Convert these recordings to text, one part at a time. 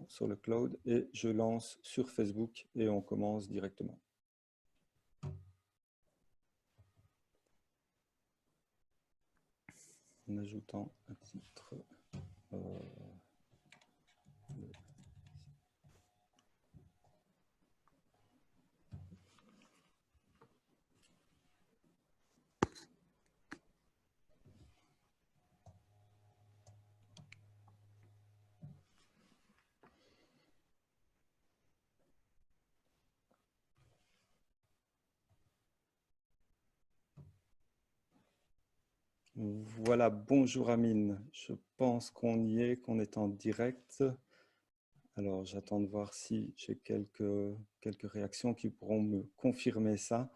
sur le cloud et je lance sur Facebook et on commence directement. En ajoutant un titre. Voilà, bonjour Amine. Je pense qu'on y est, qu'on est en direct. Alors, j'attends de voir si j'ai quelques réactions qui pourront me confirmer ça.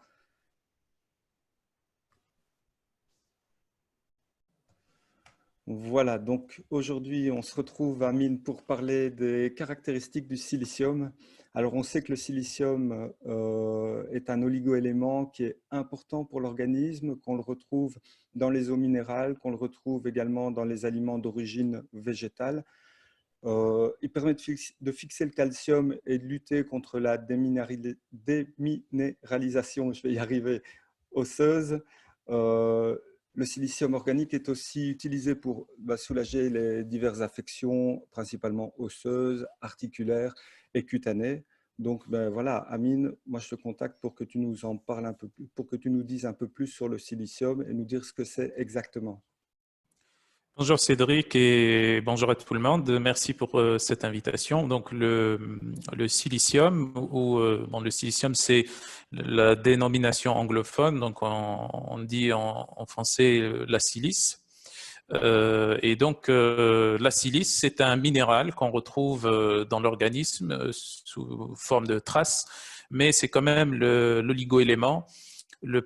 Voilà, donc aujourd'hui, on se retrouve, Amine, pour parler des caractéristiques du silicium. Alors, on sait que le silicium est un oligoélément qui est important pour l'organisme, qu'on le retrouve dans les eaux minérales, qu'on le retrouve également dans les aliments d'origine végétale. Il permet de fixer le calcium et de lutter contre la déminéralisation, je vais y arriver, osseuse. Le silicium organique est aussi utilisé pour soulager les diverses affections, principalement osseuses, articulaires et cutanées. Donc voilà, Amine, moi je te contacte pour que tu nous en parles un peu plus, pour que tu nous dises un peu plus sur le silicium et nous dire ce que c'est exactement. Bonjour Cédric et bonjour à tout le monde. Merci pour cette invitation. Donc le silicium, bon, le silicium c'est la dénomination anglophone, donc on dit en français la silice. Et donc la silice c'est un minéral qu'on retrouve dans l'organisme sous forme de traces, mais c'est quand même l'oligoélément le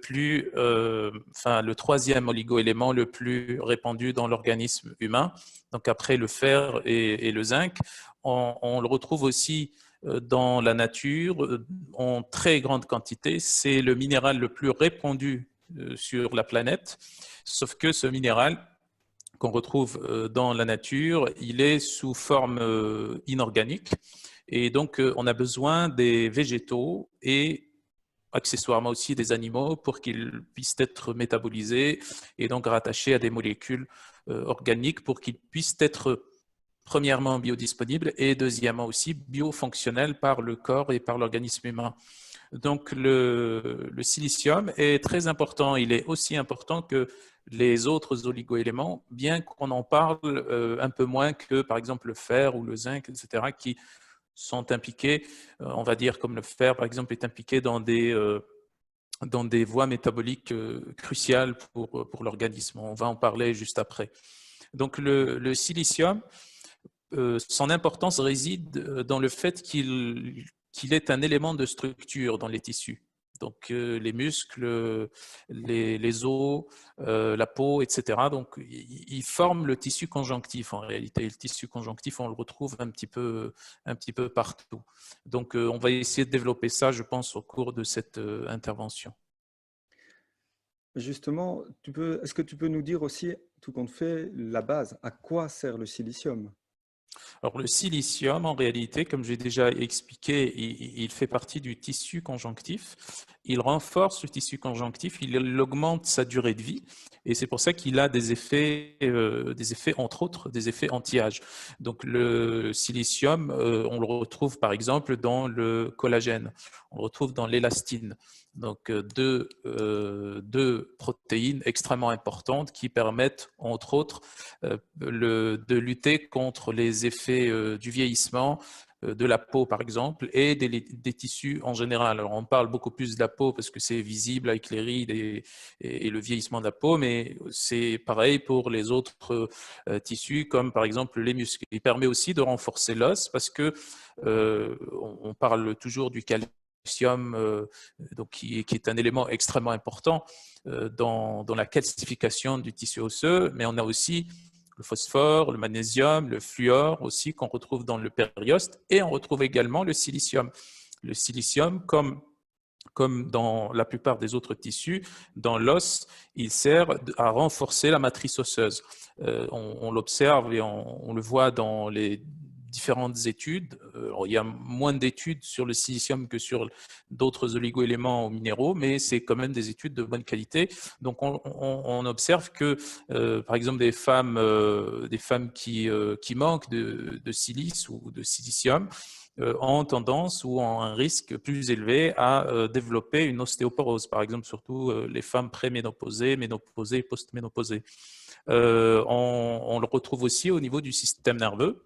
troisième oligoélément le plus répandu dans l'organisme humain. Donc après le fer et le zinc, on le retrouve aussi dans la nature en très grande quantité. C'est le minéral le plus répandu sur la planète, sauf que ce minéral qu'on retrouve dans la nature, il est sous forme inorganique. Et donc, on a besoin des végétaux et accessoirement aussi des animaux pour qu'ils puissent être métabolisés et donc rattachés à des molécules organiques pour qu'ils puissent être premièrement biodisponibles et deuxièmement aussi biofonctionnels par le corps et par l'organisme humain. Donc le silicium est très important, il est aussi important que les autres oligoéléments, bien qu'on en parle un peu moins que par exemple le fer ou le zinc, etc., qui sont impliqués, on va dire comme le fer par exemple est impliqué dans des voies métaboliques cruciales pour l'organisme. On va en parler juste après. Donc le silicium, son importance réside dans le fait qu'il est un élément de structure dans les tissus. Donc les muscles, les os, la peau, etc. Donc ils forment le tissu conjonctif en réalité. Et le tissu conjonctif, on le retrouve un petit peu partout. Donc on va essayer de développer ça, je pense, au cours de cette intervention. Justement, est-ce que tu peux nous dire aussi, tout compte fait, la base, à quoi sert le silicium? Alors le silicium, en réalité, comme j'ai déjà expliqué, il fait partie du tissu conjonctif. Il renforce le tissu conjonctif, il augmente sa durée de vie, et c'est pour ça qu'il a des effets, entre autres, des effets anti-âge. Donc le silicium, on le retrouve par exemple dans le collagène, on le retrouve dans l'élastine. Donc deux protéines extrêmement importantes qui permettent, entre autres, de lutter contre les effets du vieillissement de la peau, par exemple, et des tissus en général. Alors, on parle beaucoup plus de la peau parce que c'est visible avec les rides et le vieillissement de la peau, mais c'est pareil pour les autres tissus, comme par exemple les muscles. Il permet aussi de renforcer l'os parce que on parle toujours du calcium, donc qui est un élément extrêmement important dans la calcification du tissu osseux, mais on a aussi le phosphore, le magnésium, le fluor aussi qu'on retrouve dans le périoste, et on retrouve également le silicium. Le silicium, comme dans la plupart des autres tissus, dans l'os, il sert à renforcer la matrice osseuse. On l'observe et on le voit dans les différentes études. Alors, il y a moins d'études sur le silicium que sur d'autres oligoéléments ou minéraux, mais c'est quand même des études de bonne qualité. Donc, on observe que, par exemple, des femmes qui manquent de silice ou de silicium ont tendance ou ont un risque plus élevé à développer une ostéoporose, par exemple, surtout les femmes préménopausées, ménopausées et postménopausées. On le retrouve aussi au niveau du système nerveux.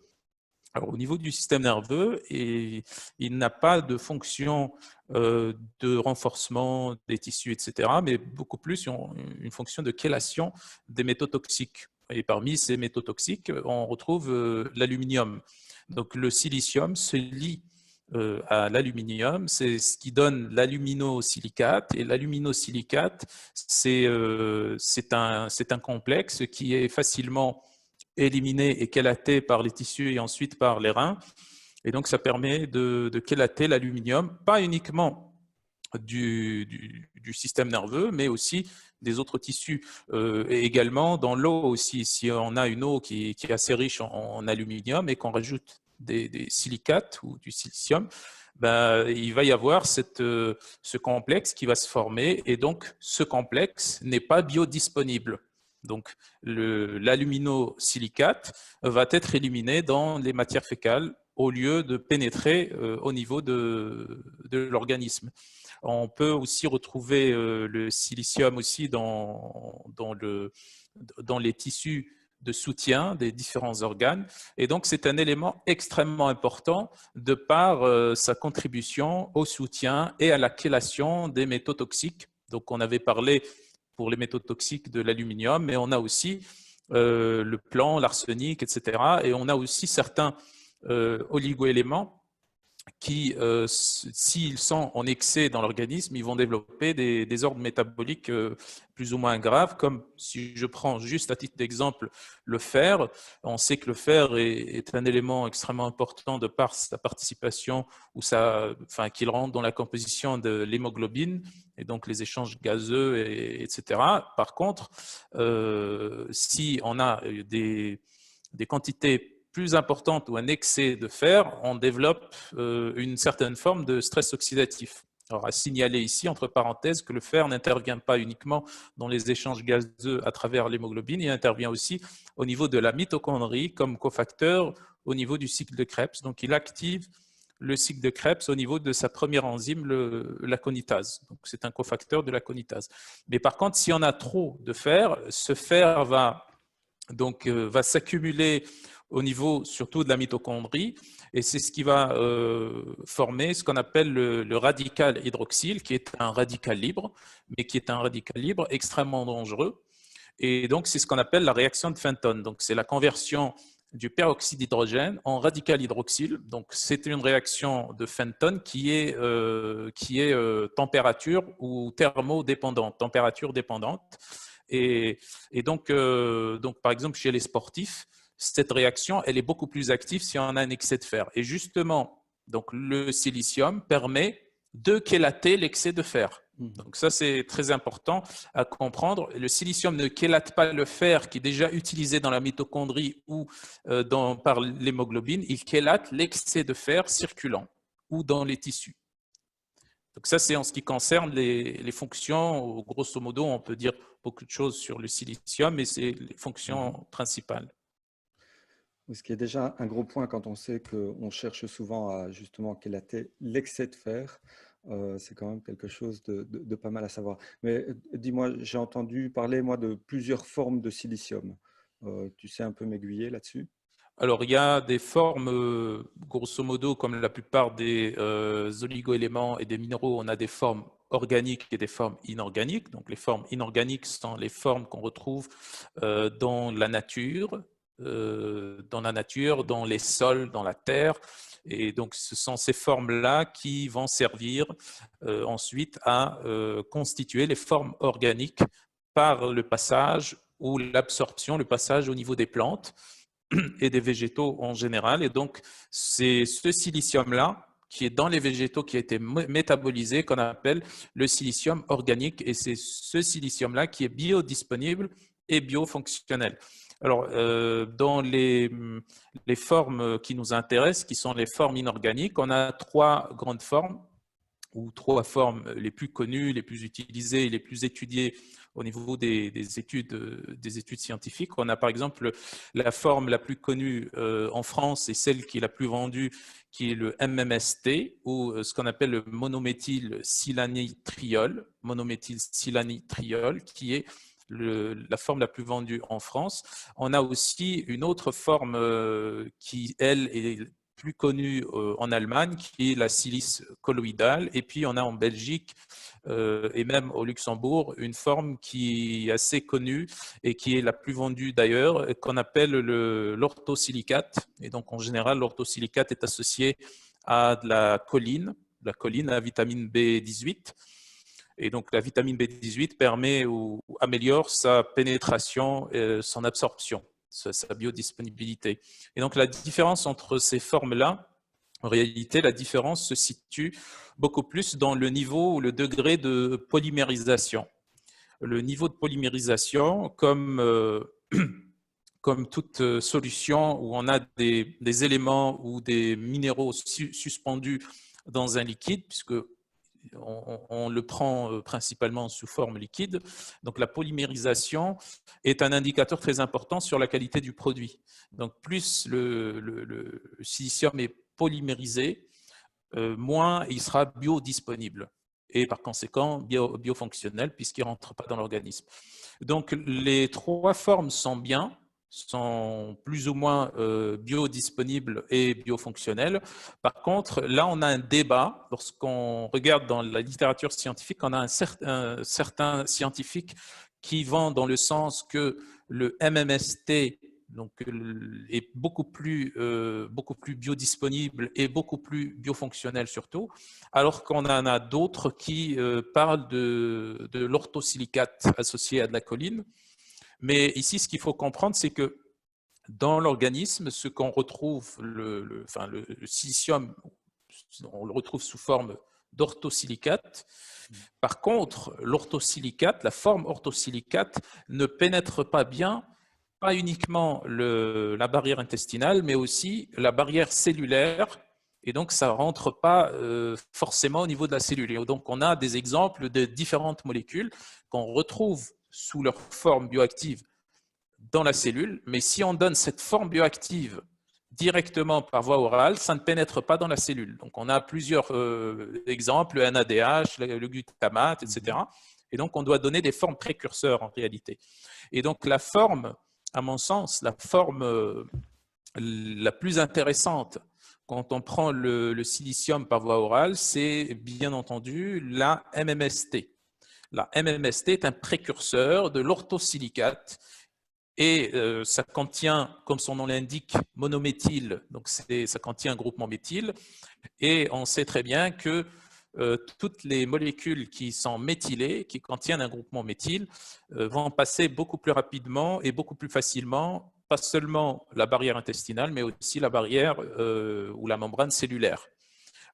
Alors, au niveau du système nerveux, il n'a pas de fonction de renforcement des tissus, etc., mais beaucoup plus une fonction de chélation des métaux toxiques. Et parmi ces métaux toxiques, on retrouve l'aluminium. Donc, le silicium se lie à l'aluminium, c'est ce qui donne l'aluminosilicate. Et l'aluminosilicate, c'est un complexe qui est facilement éliminé et chélaté par les tissus et ensuite par les reins. Et donc, ça permet de chélater l'aluminium, pas uniquement du système nerveux, mais aussi des autres tissus. Et également dans l'eau aussi, si on a une eau qui est assez riche en aluminium et qu'on rajoute des silicates ou du silicium, ben, il va y avoir ce complexe qui va se former et donc ce complexe n'est pas biodisponible. Donc l'aluminosilicate va être éliminé dans les matières fécales au lieu de pénétrer au niveau de l'organisme. On peut aussi retrouver le silicium aussi dans les tissus de soutien des différents organes. Et donc, c'est un élément extrêmement important de par sa contribution au soutien et à la chélation des métaux toxiques. Donc, on avait parlé pour les métaux toxiques de l'aluminium, mais on a aussi le plomb, l'arsenic, etc. Et on a aussi certains oligoéléments qui, s'ils sont en excès dans l'organisme, ils vont développer des désordres métaboliques plus ou moins graves, comme si je prends juste à titre d'exemple le fer. On sait que le fer est un élément extrêmement important de par sa participation ou qu'il rentre dans la composition de l'hémoglobine et donc les échanges gazeux, etc. Par contre, si on a des quantités plus importante ou un excès de fer, on développe une certaine forme de stress oxydatif. Alors, à signaler ici, entre parenthèses, que le fer n'intervient pas uniquement dans les échanges gazeux à travers l'hémoglobine, il intervient aussi au niveau de la mitochondrie comme cofacteur au niveau du cycle de Krebs. Donc, il active le cycle de Krebs au niveau de sa première enzyme, la conitase. Donc, c'est un cofacteur de la conitase. Mais par contre, si on a trop de fer, ce fer va s'accumuler au niveau surtout de la mitochondrie, et c'est ce qui va former ce qu'on appelle le radical hydroxyle, qui est un radical libre, mais qui est un radical libre extrêmement dangereux. Et donc, c'est ce qu'on appelle la réaction de Fenton. Donc, c'est la conversion du peroxyde d'hydrogène en radical hydroxyle. Donc, c'est une réaction de Fenton qui est température ou thermodépendante, température dépendante. Et donc, par exemple, chez les sportifs, cette réaction, elle est beaucoup plus active si on a un excès de fer. Et justement, donc, le silicium permet de chélater l'excès de fer. Donc ça, c'est très important à comprendre. Le silicium ne chélate pas le fer qui est déjà utilisé dans la mitochondrie ou par l'hémoglobine. Il chélate l'excès de fer circulant ou dans les tissus. Donc ça, c'est en ce qui concerne les fonctions. Grosso modo, on peut dire beaucoup de choses sur le silicium, mais c'est les fonctions principales. Ce qui est déjà un gros point quand on sait qu'on cherche souvent à justement chélater l'excès de fer. C'est quand même quelque chose de pas mal à savoir. Mais dis-moi, j'ai entendu parler, moi, de plusieurs formes de silicium. Tu sais un peu m'aiguiller là-dessus? Alors, il y a des formes, grosso modo, comme la plupart des oligoéléments et des minéraux, on a des formes organiques et des formes inorganiques. Donc, les formes inorganiques sont les formes qu'on retrouve dans la nature, dans les sols, dans la terre. Et donc, ce sont ces formes-là qui vont servir ensuite à constituer les formes organiques par le passage ou l'absorption, le passage au niveau des plantes et des végétaux en général. Et donc, c'est ce silicium-là qui est dans les végétaux qui a été métabolisé qu'on appelle le silicium organique. Et c'est ce silicium-là qui est biodisponible et biofonctionnel. Alors, dans les formes qui nous intéressent, qui sont les formes inorganiques, on a trois grandes formes, ou trois formes les plus connues, les plus utilisées et les plus étudiées au niveau des études scientifiques. On a par exemple la forme la plus connue en France et celle qui est la plus vendue, qui est le MMST, ou ce qu'on appelle le monométhylsilanitriol, qui est la forme la plus vendue en France. On a aussi une autre forme qui, elle, est plus connue en Allemagne, qui est la silice colloïdale. Et puis, on a en Belgique et même au Luxembourg une forme qui est assez connue et qui est la plus vendue d'ailleurs, qu'on appelle l'orthosilicate. Et donc, en général, l'orthosilicate est associé à de la choline à vitamine B18. Et donc, la vitamine B18 permet ou améliore sa pénétration et son absorption, sa biodisponibilité. Et donc, la différence entre ces formes-là, en réalité, la différence se situe beaucoup plus dans le niveau ou le degré de polymérisation. Le niveau de polymérisation, comme toute solution où on a des éléments ou des minéraux suspendus dans un liquide, puisque on le prend principalement sous forme liquide. Donc, la polymérisation est un indicateur très important sur la qualité du produit. Donc, plus le silicium est polymérisé, moins il sera biodisponible et par conséquent biofonctionnel puisqu'il ne rentre pas dans l'organisme. Donc, les trois formes sont plus ou moins biodisponibles et biofonctionnelles. Par contre, là, on a un débat. Lorsqu'on regarde dans la littérature scientifique, on a certains scientifiques qui vont dans le sens que le MMST donc, est beaucoup plus biodisponible et beaucoup plus biofonctionnel surtout, alors qu'on en a d'autres qui parlent de l'orthosilicate associé à de la choline. Mais ici, ce qu'il faut comprendre, c'est que dans l'organisme, ce qu'on retrouve, le silicium, on le retrouve sous forme d'orthosilicate. Par contre, l'orthosilicate, la forme orthosilicate, ne pénètre pas bien, pas uniquement la barrière intestinale, mais aussi la barrière cellulaire. Et donc, ça ne rentre pas forcément au niveau de la cellule. Et donc, on a des exemples de différentes molécules qu'on retrouve sous leur forme bioactive dans la cellule, mais si on donne cette forme bioactive directement par voie orale, ça ne pénètre pas dans la cellule. Donc, on a plusieurs exemples, le NADH, le glutamate, etc. Et donc, on doit donner des formes précurseurs en réalité. Et donc, la forme, à mon sens, la forme la plus intéressante quand on prend le silicium par voie orale, c'est bien entendu la MMST. La MMST est un précurseur de l'orthosilicate et ça contient, comme son nom l'indique, monométhyle, donc ça contient un groupement méthyle. Et on sait très bien que toutes les molécules qui sont méthylées, qui contiennent un groupement méthyle, vont passer beaucoup plus rapidement et beaucoup plus facilement, pas seulement la barrière intestinale, mais aussi la barrière ou la membrane cellulaire.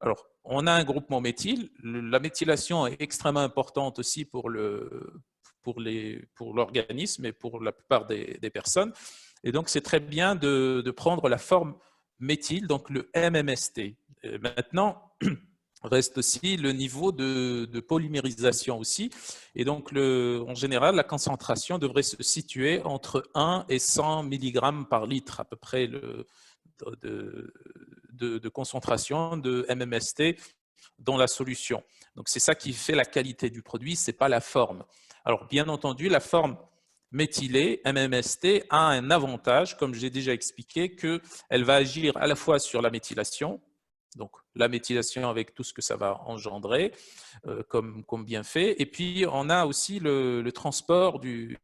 Alors, on a un groupement méthyle. La méthylation est extrêmement importante aussi pour l'organisme et pour la plupart des personnes. Et donc, c'est très bien de prendre la forme méthyle, donc le MMST. Maintenant, reste aussi le niveau de polymérisation aussi. Et donc, en général, la concentration devrait se situer entre 1 et 100 mg par litre, à peu près de concentration de MMST dans la solution. Donc, c'est ça qui fait la qualité du produit, ce n'est pas la forme. Alors, bien entendu, la forme méthylée, MMST, a un avantage, comme j'ai déjà expliqué, qu'elle va agir à la fois sur la méthylation, donc la méthylation avec tout ce que ça va engendrer comme bienfait, et puis on a aussi le transport du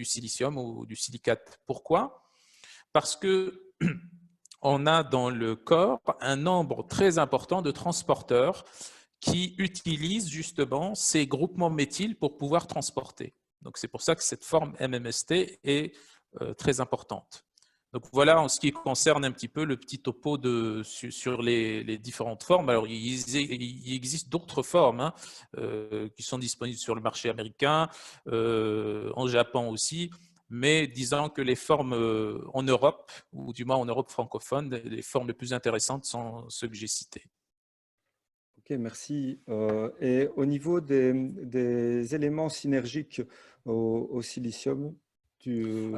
silicium ou du silicate. Pourquoi? Parce que on a dans le corps un nombre très important de transporteurs qui utilisent justement ces groupements méthyles pour pouvoir transporter. Donc, c'est pour ça que cette forme MMST est très importante. Donc, voilà en ce qui concerne un petit peu le petit topo sur les différentes formes. Alors, il existe d'autres formes qui sont disponibles sur le marché américain, en Japon aussi, mais disons que les formes en Europe, ou du moins en Europe francophone, les formes les plus intéressantes sont ceux que j'ai cités. Ok, merci. Et au niveau des éléments synergiques au silicium, tu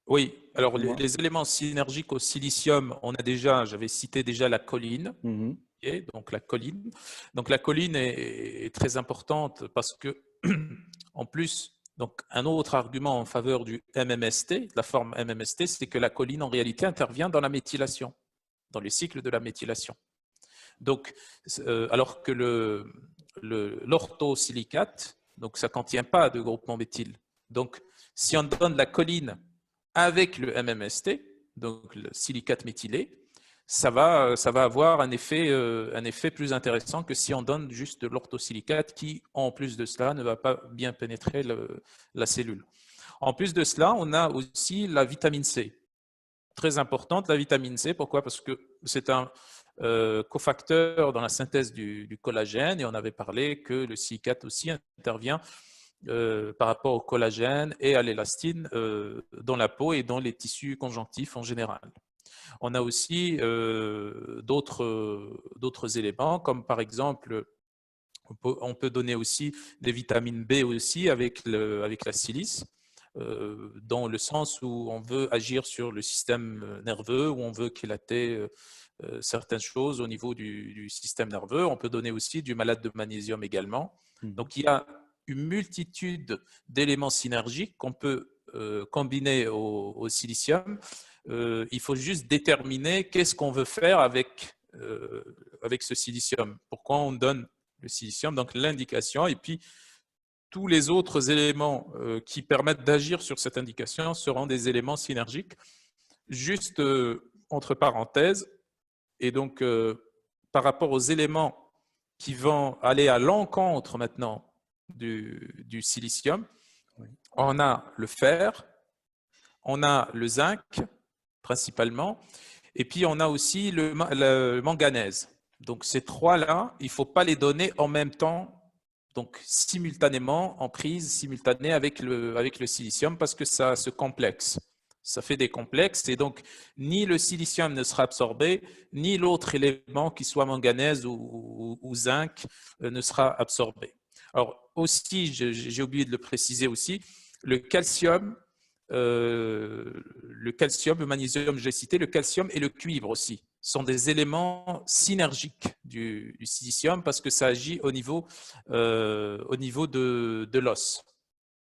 Oui, alors dis-moi. les éléments synergiques au silicium, j'avais cité déjà la choline. Mhm, Okay, donc la choline. Donc la choline est très importante parce que, en plus, donc un autre argument en faveur du MMST, la forme MMST, c'est que la choline en réalité intervient dans la méthylation, dans le cycle de la méthylation. Donc, alors que l'orthosilicate, donc ça ne contient pas de groupement méthyle. Donc, si on donne la choline avec le MMST, donc le silicate méthylé, ça va avoir un effet plus intéressant que si on donne juste de l'orthosilicate qui, en plus de cela, ne va pas bien pénétrer la cellule. En plus de cela, on a aussi la vitamine C. Très importante, la vitamine C. Pourquoi? Parce que c'est un cofacteur dans la synthèse du collagène et on avait parlé que le silicate aussi intervient par rapport au collagène et à l'élastine dans la peau et dans les tissus conjonctifs en général. On a aussi d'autres éléments, comme par exemple, on peut donner aussi des vitamines B aussi avec la silice, dans le sens où on veut agir sur le système nerveux, où on veut éclater certaines choses au niveau du système nerveux. On peut donner aussi du malate de magnésium également. mhm. Donc, il y a une multitude d'éléments synergiques qu'on peut combiner au silicium. Il faut juste déterminer qu'est-ce qu'on veut faire avec ce silicium. Pourquoi on donne le silicium, donc l'indication, et puis tous les autres éléments qui permettent d'agir sur cette indication seront des éléments synergiques. Juste entre parenthèses, et donc par rapport aux éléments qui vont aller à l'encontre maintenant du silicium, Oui. on a le fer, on a le zinc principalement, et puis on a aussi le manganèse. Donc ces trois-là, il ne faut pas les donner en même temps, donc simultanément, en prise simultanée avec le silicium, parce que ça se complexe. Ça fait des complexes et donc ni le silicium ne sera absorbé, ni l'autre élément, qui soit manganèse ou zinc, ne sera absorbé. Alors aussi, j'ai oublié de le préciser aussi, le calcium, le magnésium, j'ai cité, le calcium et le cuivre aussi sont des éléments synergiques du silicium parce que ça agit au niveau de l'os.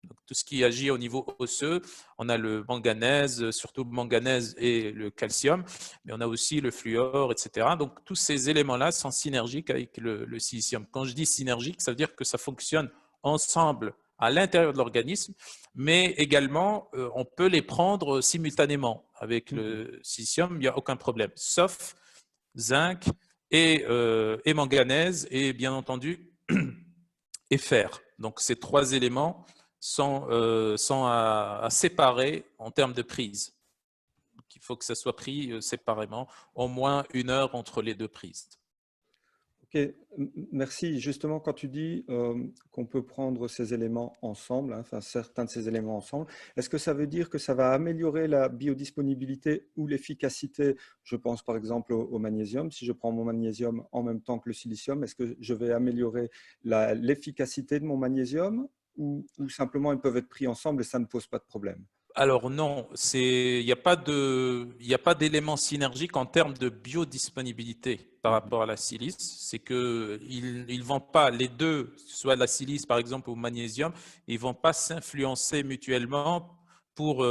Donc, tout ce qui agit au niveau osseux, on a le manganèse, surtout le manganèse et le calcium, mais on a aussi le fluor, etc. Donc, tous ces éléments-là sont synergiques avec le silicium. Quand je dis synergique, ça veut dire que ça fonctionne ensemble à l'intérieur de l'organisme, mais également, on peut les prendre simultanément. Avec Mhm. le silicium, il n'y a aucun problème, sauf zinc et manganèse et bien entendu et fer. Donc, ces trois éléments sont à séparer en termes de prise. Donc, il faut que ça soit pris séparément, au moins 1 heure entre les deux prises. Ok, merci. Justement, quand tu dis qu'on peut prendre ces éléments ensemble, hein, enfin certains de ces éléments ensemble, est-ce que ça veut dire que ça va améliorer la biodisponibilité ou l'efficacité? Je pense par exemple au magnésium. Si je prends mon magnésium en même temps que le silicium, est-ce que je vais améliorer l'efficacité de mon magnésium ou simplement ils peuvent être pris ensemble et ça ne pose pas de problème? Alors non, il n'y a pas d'élément synergique en termes de biodisponibilité par Mhm. rapport à la silice. C'est qu'ils ne vont pas, les deux, soit la silice par exemple ou le magnésium, ils ne vont pas s'influencer mutuellement pour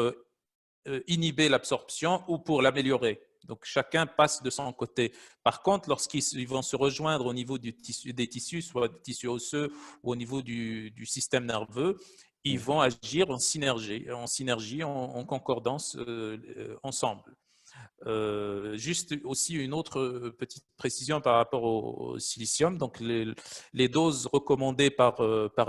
inhiber l'absorption ou pour l'améliorer. Donc chacun passe de son côté. Par contre, lorsqu'ils vont se rejoindre au niveau des tissus, soit du tissu osseux ou au niveau du système nerveux, ils Mhm. vont agir en synergie, en concordance ensemble. Juste aussi une autre petite précision par rapport au silicium. Donc les doses recommandées par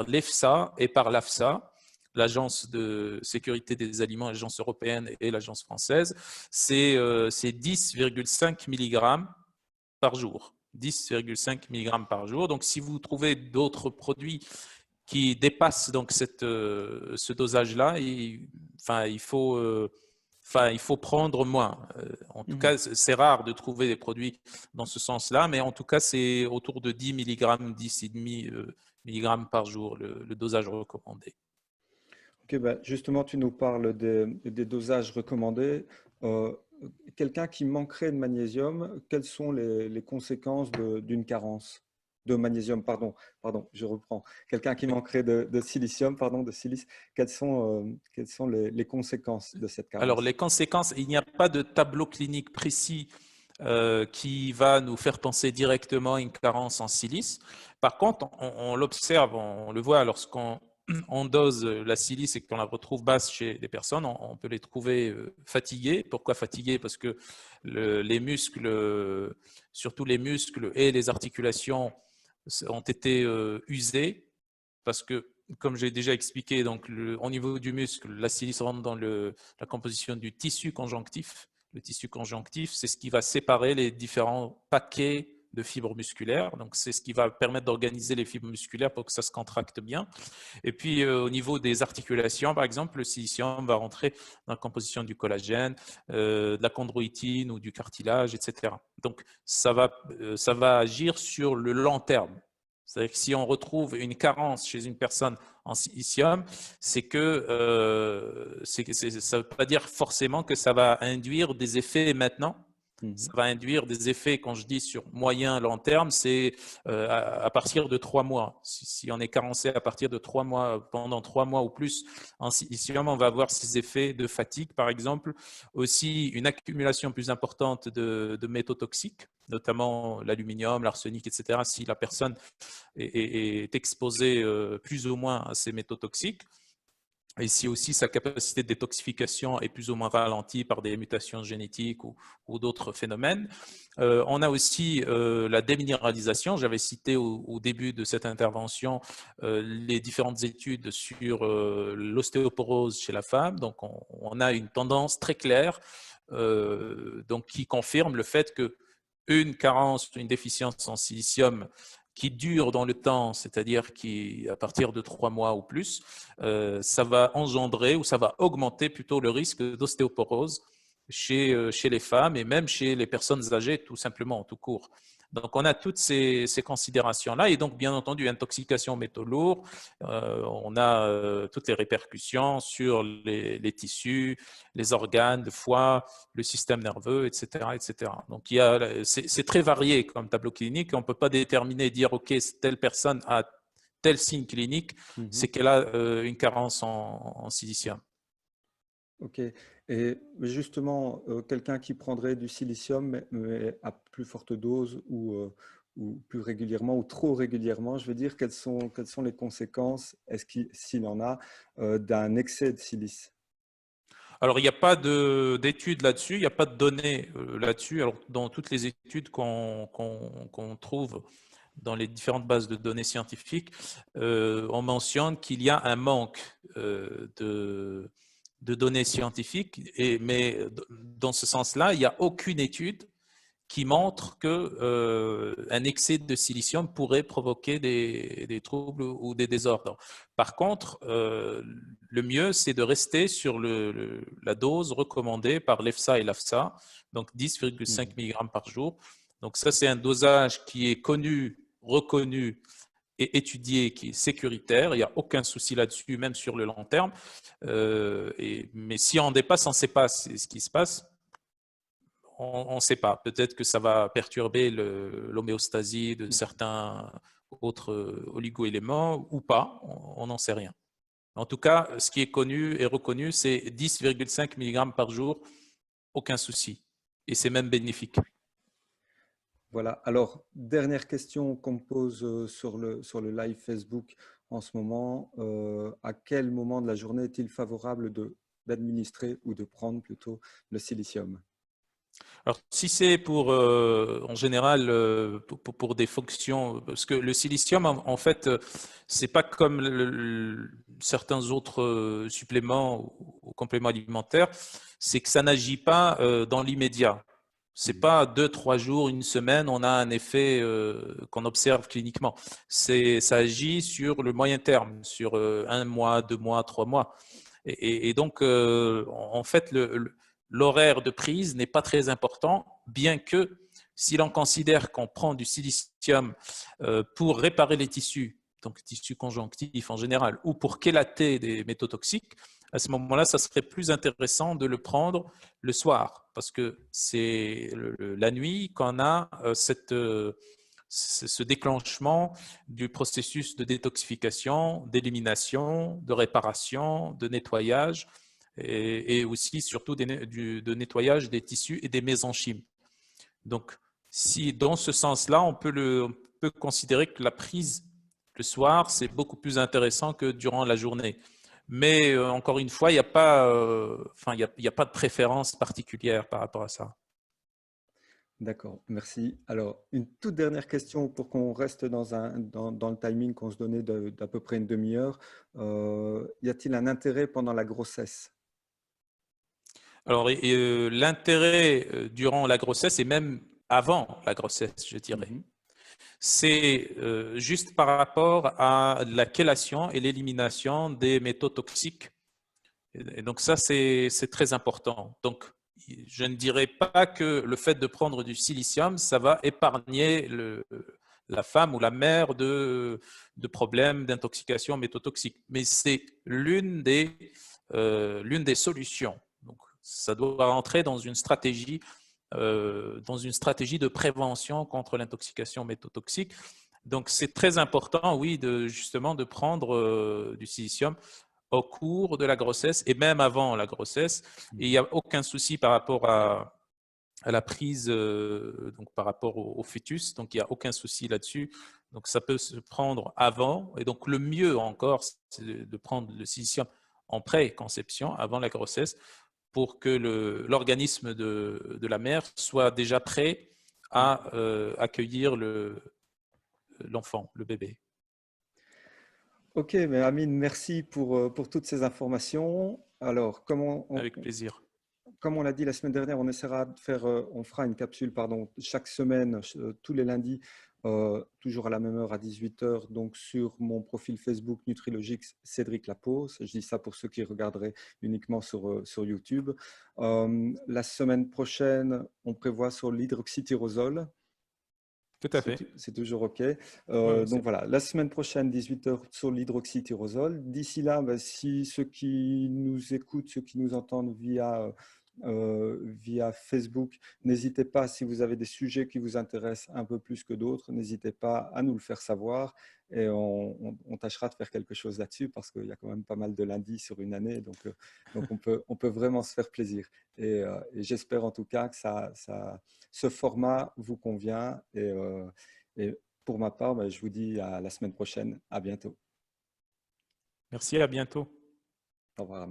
l'EFSA et par l'AFSA, l'Agence de sécurité des aliments, l'Agence européenne et l'Agence française, c'est 10,5 mg par jour. 10,5 mg par jour. Donc si vous trouvez d'autres produits qui dépasse donc ce dosage-là, il faut prendre moins. En tout cas, c'est rare de trouver des produits dans ce sens-là, mais en tout cas, c'est autour de 10 mg, 10,5 mg par jour, le dosage recommandé. Ok, ben justement, tu nous parles des dosages recommandés. Euh, Quelqu'un qui manquerait de magnésium, quelles sont les conséquences d'une carence de magnésium? Pardon, je reprends. Quelqu'un qui manquerait de silicium, pardon, de silice, quelles sont les conséquences de cette Alors, carence? les conséquences, il n'y a pas de tableau clinique précis qui va nous faire penser directement à une carence en silice. Par contre, on l'observe, on le voit lorsqu'on dose la silice et qu'on la retrouve basse chez les personnes, on peut les trouver fatiguées. Pourquoi fatiguées? Parce que les muscles, surtout les muscles et les articulations, ont été usés parce que, comme j'ai déjà expliqué, donc au niveau du muscle, la silice rentre dans la composition du tissu conjonctif. Le tissu conjonctif, c'est ce qui va séparer les différents paquets de fibres musculaires. Donc, c'est ce qui va permettre d'organiser les fibres musculaires pour que ça se contracte bien. Et puis, au niveau des articulations, par exemple, le silicium va rentrer dans la composition du collagène, de la chondroïtine ou du cartilage, etc. Donc, ça va agir sur le long terme. C'est-à-dire que si on retrouve une carence chez une personne en silicium, c'est que ça ne veut pas dire forcément que ça va induire des effets maintenant. Ça va induire des effets, quand je dis sur moyen, long terme, c'est à partir de 3 mois. Si on est carencé à partir de 3 mois, pendant 3 mois ou plus en silicium, on va avoir ces effets de fatigue, par exemple. Aussi, une accumulation plus importante de métaux toxiques, notamment l'aluminium, l'arsenic, etc. Si la personne est exposée plus ou moins à ces métaux toxiques. Et si aussi sa capacité de détoxification est plus ou moins ralentie par des mutations génétiques ou d'autres phénomènes. On a aussi la déminéralisation. J'avais cité au début de cette intervention les différentes études sur l'ostéoporose chez la femme. Donc, on a une tendance très claire donc, qui confirme le fait que une carence, une déficience en silicium qui dure dans le temps, c'est-à-dire qui à partir de 3 mois ou plus, ça va engendrer ou ça va augmenter plutôt le risque d'ostéoporose chez les femmes et même chez les personnes âgées, tout simplement, tout court. Donc, on a toutes ces considérations-là et donc, bien entendu, intoxication aux métaux lourds, on a toutes les répercussions sur les tissus, les organes, le foie, le système nerveux, etc. etc. Donc, c'est très varié comme tableau clinique. On ne peut pas déterminer, dire, OK, telle personne a tel signe clinique, c'est qu'elle a une carence en silicium. Ok. Et justement, quelqu'un qui prendrait du silicium, mais à plus forte dose ou plus régulièrement ou trop régulièrement, je veux dire, quelles sont les conséquences, s'il en a, d'un excès de silice? Alors, il n'y a pas d'études là-dessus, il n'y a pas de données là-dessus. Alors, dans toutes les études qu'on trouve dans les différentes bases de données scientifiques, on mentionne qu'il y a un manque de données scientifiques, mais dans ce sens-là, il n'y a aucune étude qui montre qu'un excès de silicium pourrait provoquer des troubles ou des désordres. Par contre, le mieux, c'est de rester sur la dose recommandée par l'EFSA et l'AFSA, donc 10,5 mg par jour. Donc ça, c'est un dosage qui est connu, reconnu et étudié, qui est sécuritaire. Il n'y a aucun souci là-dessus, même sur le long terme. Mais si on dépasse, on ne sait pas ce qui se passe. On ne sait pas. Peut-être que ça va perturber l'homéostasie de certains autres oligoéléments ou pas. On n'en sait rien. En tout cas, ce qui est connu et reconnu, c'est 10,5 mg par jour, aucun souci. Et c'est même bénéfique. Voilà. Alors, dernière question qu'on me pose sur le live Facebook en ce moment. À quel moment de la journée est-il favorable d'administrer ou de prendre plutôt le silicium? Alors, si c'est en général, pour des fonctions, parce que le silicium, en fait, c'est pas comme certains autres suppléments ou compléments alimentaires, c'est que ça n'agit pas dans l'immédiat. C'est pas 2-3 jours, une semaine, on a un effet qu'on observe cliniquement. Ça agit sur le moyen terme, sur 1 mois, 2 mois, 3 mois. Et donc, en fait, l'horaire de prise n'est pas très important, bien que si l'on considère qu'on prend du silicium pour réparer les tissus, donc tissus conjonctifs en général, ou pour chélater des métaux toxiques, à ce moment-là, ça serait plus intéressant de le prendre le soir, parce que c'est la nuit qu'on a ce déclenchement du processus de détoxification, d'élimination, de réparation, de nettoyage et aussi surtout de nettoyage des tissus et des mésenchymes. Donc, si dans ce sens-là, on peut considérer que la prise le soir, c'est beaucoup plus intéressant que durant la journée. Mais encore une fois, il n'y a pas, il y a pas de préférence particulière par rapport à ça. D'accord, merci. Alors, une toute dernière question pour qu'on reste dans le timing qu'on se donnait d'à peu près une demi-heure. Y a-t-il un intérêt pendant la grossesse? Alors, l'intérêt durant la grossesse et même avant la grossesse, je dirais, Mhm. c'est juste par rapport à la chélation et l'élimination des métaux toxiques. Et donc ça, c'est très important. Donc, je ne dirais pas que le fait de prendre du silicium, ça va épargner la femme ou la mère de problèmes d'intoxication métaux-toxiques. Mais c'est l'une des solutions. Donc, ça doit rentrer dans une stratégie de prévention contre l'intoxication métaux-toxique. Donc, c'est très important, oui, justement, de prendre du silicium au cours de la grossesse et même avant la grossesse. Et il n'y a aucun souci par rapport à la prise, donc par rapport au fœtus. Donc, il n'y a aucun souci là-dessus. Donc, ça peut se prendre avant. Et donc, le mieux encore, c'est de prendre le silicium en pré-conception, avant la grossesse, pour que l'organisme de la mère soit déjà prêt à accueillir l'enfant, le bébé. Ok, mais Amine, merci pour toutes ces informations. Alors, Avec plaisir. comme on l'a dit la semaine dernière, on essaiera de faire, on fera une capsule, pardon, chaque semaine, tous les lundis, toujours à la même heure, à 18 heures, donc sur mon profil Facebook Nutrilogique Cédric Lapose. Je dis ça pour ceux qui regarderaient uniquement sur YouTube. La semaine prochaine, on prévoit sur l'hydroxytyrosol. Tout à fait. C'est toujours OK. Oui, oui, Donc c'est bon. voilà, la semaine prochaine, 18 heures sur l'hydroxytyrosol. D'ici là, bah, si ceux qui nous écoutent, ceux qui nous entendent via Facebook, n'hésitez pas, si vous avez des sujets qui vous intéressent un peu plus que d'autres, n'hésitez pas à nous le faire savoir et on tâchera de faire quelque chose là-dessus parce qu'il y a quand même pas mal de lundis sur une année, donc on peut vraiment se faire plaisir. Et j'espère en tout cas que ce format vous convient et pour ma part, bah, je vous dis à la semaine prochaine. À bientôt. Merci, à bientôt. Au revoir.